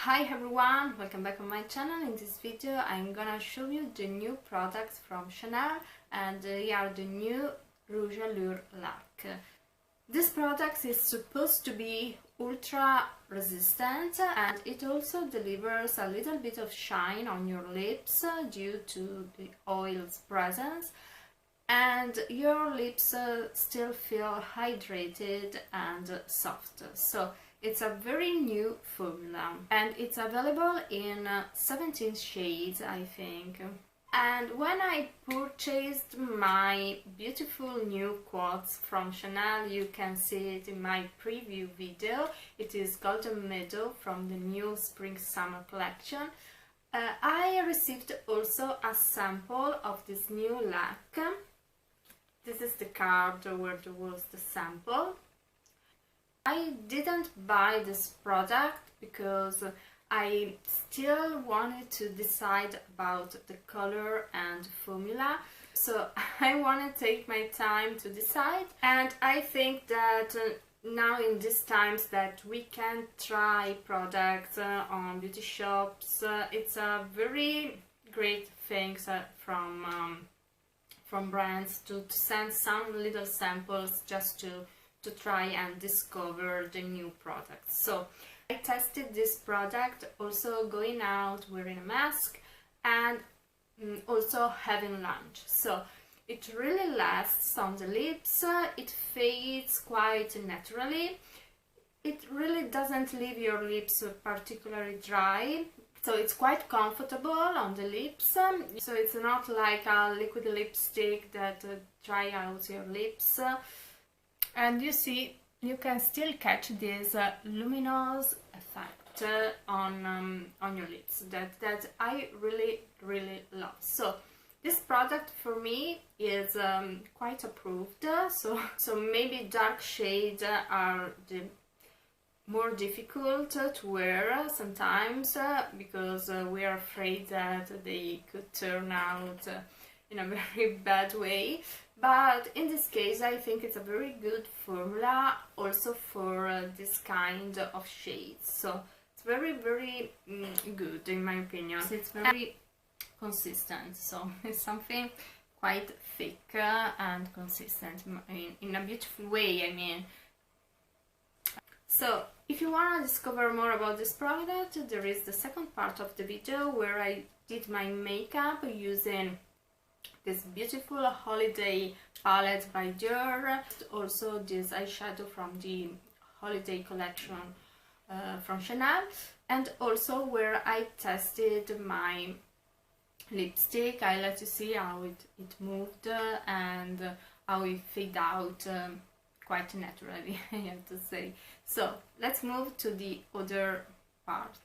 Hi everyone, welcome back on my channel. In this video I'm gonna show you the new products from Chanel, and they are the new Rouge Allure Laque. This product is supposed to be ultra resistant, and it also delivers a little bit of shine on your lips due to the oil's presence, and your lips still feel hydrated and soft. So it's a very new formula, and it's available in 17 shades, I think. And when I purchased my beautiful new quartz from Chanel, you can see it in my preview video. It is Golden Meadow from the new Spring-Summer collection. I received also a sample of this new laque. This is the card where there was the sample. I didn't buy this product because I still wanted to decide about the color and formula, so I want to take my time to decide. And I think that now in these times that we can try products on beauty shops, it's a very great thing from brands to send some little samples just to try and discover the new products. So I tested this product also going out wearing a mask and also having lunch. So it really lasts on the lips, it fades quite naturally, it really doesn't leave your lips particularly dry, so it's quite comfortable on the lips. So it's not like a liquid lipstick that dry out your lips. And you see, you can still catch this luminous effect on your lips that I really love. So this product for me is quite approved. So maybe dark shades are the more difficult to wear sometimes because we are afraid that they could turn out in a very bad way. But in this case, I think it's a very good formula also for this kind of shades. So it's very good in my opinion. It's very consistent, so it's something quite thick and consistent in a beautiful way, I mean. So if you want to discover more about this product, there is the second part of the video where I did my makeup using this beautiful holiday palette by Dior, also this eyeshadow from the holiday collection from Chanel, and also where I tested my lipstick. I let you see how it moved and how it faded out quite naturally, I have to say. So let's move to the other part.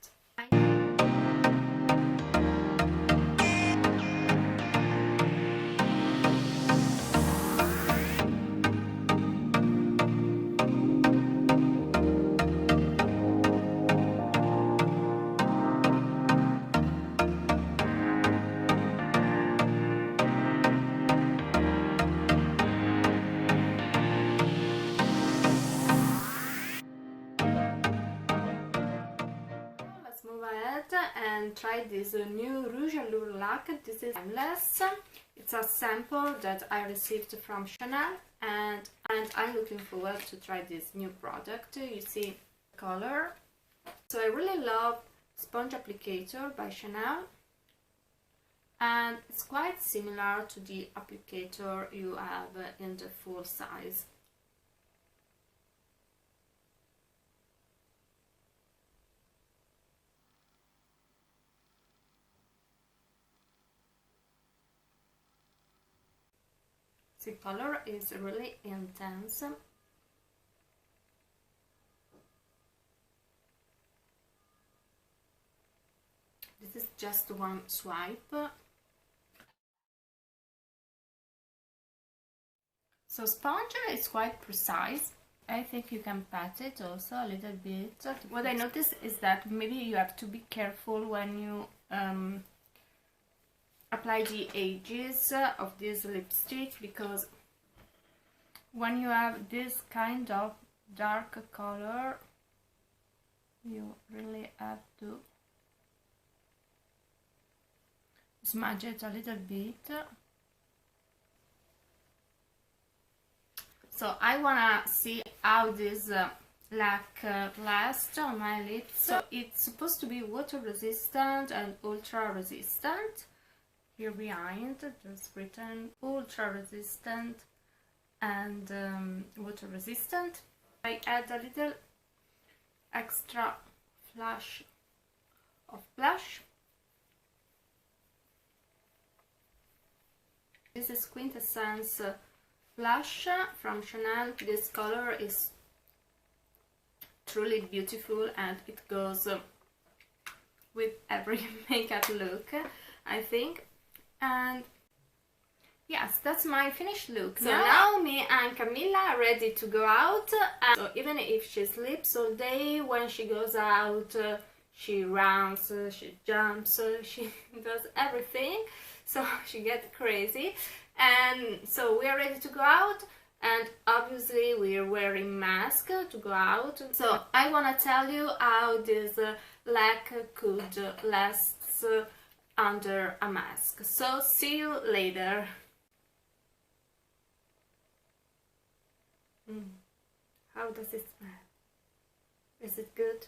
And try this new Rouge Allure Laque. This is timeless. It's a sample that I received from Chanel, and I'm looking forward to try this new product. You see the color. So I really love Sponge Applicator by Chanel, and it's quite similar to the applicator you have in the full size. The color is really intense. This is just one swipe. So sponge is quite precise. I think you can pat it also a little bit. What I noticed is that maybe you have to be careful when you apply the edges of this lipstick, because when you have this kind of dark color, you really have to Smudge it a little bit. So I wanna see how this lac lasts on my lips. So it's supposed to be water resistant and ultra resistant. Here behind there's written ultra resistant and water resistant. I add a little extra flash of blush. This is Quintessence blush from Chanel. This color is truly beautiful and it goes with every makeup look, I think. And yes, that's my finished look. So now me and Camilla are ready to go out. And so even if she sleeps all day, when she goes out, she runs, she jumps, she does everything. So she gets crazy. And so we are ready to go out. And obviously we are wearing masks to go out. So I want to tell you how this lac could last under a mask. So see you later. How does it smell? Is it good?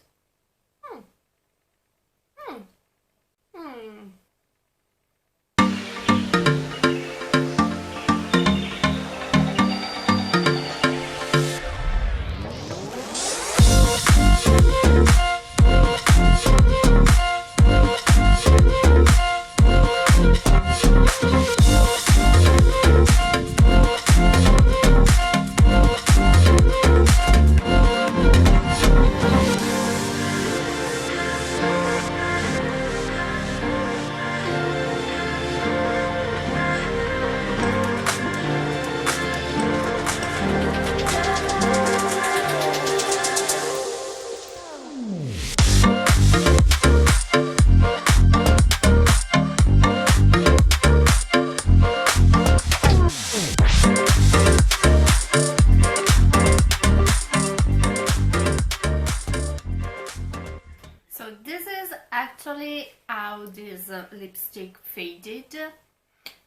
Actually, how this lipstick faded.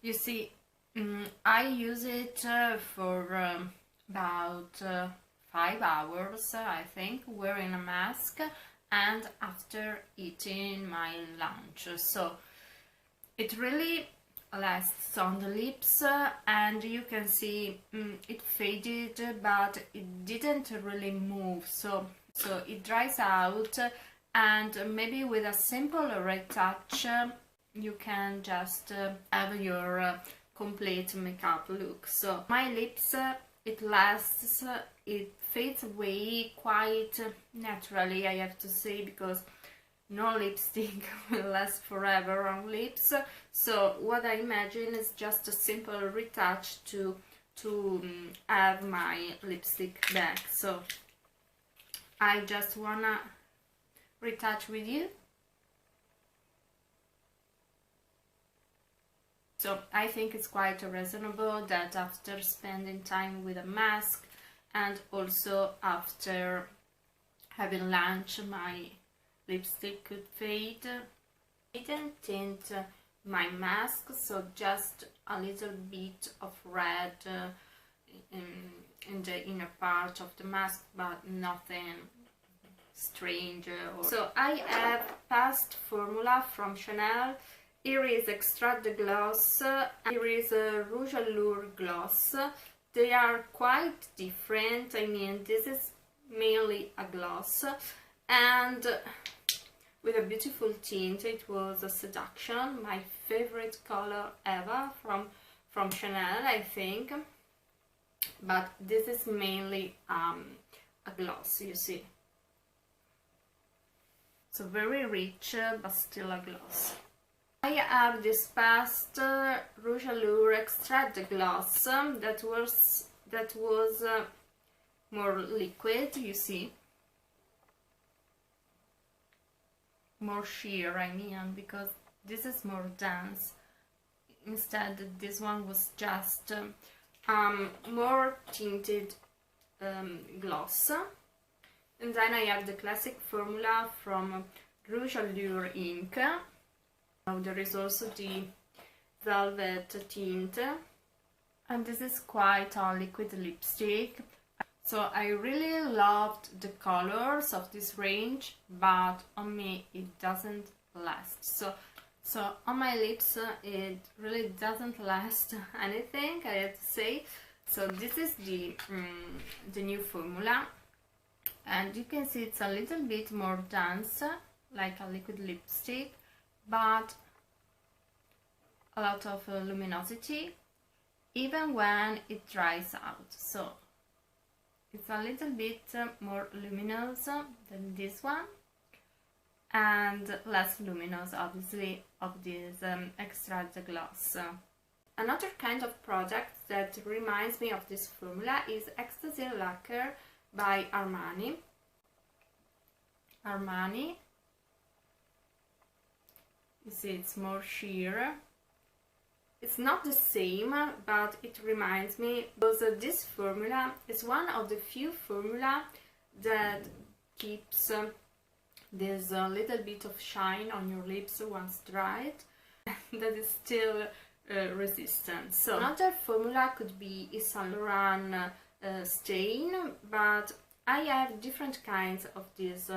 You see, I use it for about 5 hours, I think, wearing a mask and after eating my lunch. So it really lasts on the lips, and you can see it faded, but it didn't really move. So it dries out. And maybe with a simple retouch you can just have your complete makeup look. So my lips, it lasts, it fades away quite naturally, I have to say, because no lipstick will last forever on lips. So what I imagine is just a simple retouch to have my lipstick back. So I just wanna retouch with you. So I think it's quite reasonable that after spending time with a mask and also after having lunch, my lipstick could fade. I didn't tint my mask, so just a little bit of red in the inner part of the mask, but nothing strange. So I have Past Formula from Chanel. Here is Extract the Gloss, here is Rouge Allure Gloss. They are quite different. I mean, this is mainly a gloss and with a beautiful tint. It was a Seduction, my favorite color ever from Chanel, I think. But this is mainly a gloss, you see. So very rich, but still a gloss. I have this Past Rouge Allure Extract Gloss that was more liquid, you see. More sheer, I mean, because this is more dense. Instead, this one was just more tinted gloss. And then I have the classic formula from Rouge Allure Ink. Now there is also the velvet tint, and this is quite a liquid lipstick. So I really loved the colors of this range, but on me it doesn't last. So on my lips it really doesn't last anything, I have to say. So this is the new formula, and you can see it's a little bit more dense, like a liquid lipstick, but a lot of luminosity even when it dries out. So it's a little bit more luminous than this one, and less luminous obviously of this extra gloss. Another kind of product that reminds me of this formula is Ecstasy Lacquer by Armani. You see, it's more sheer. It's not the same, but it reminds me, because this formula is one of the few formula that keeps this little bit of shine on your lips once dried, that is still resistant. So another formula could be Yves Saint Laurent stain, but I have different kinds of these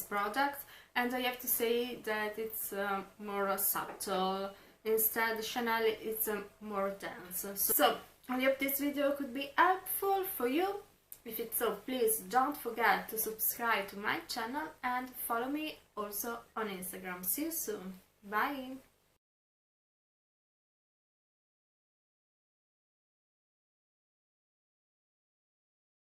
products, and I have to say that it's more subtle. Instead, Chanel is more dense. So I hope this video could be helpful for you. If it's so, please don't forget to subscribe to my channel and follow me also on Instagram. See you soon. Bye!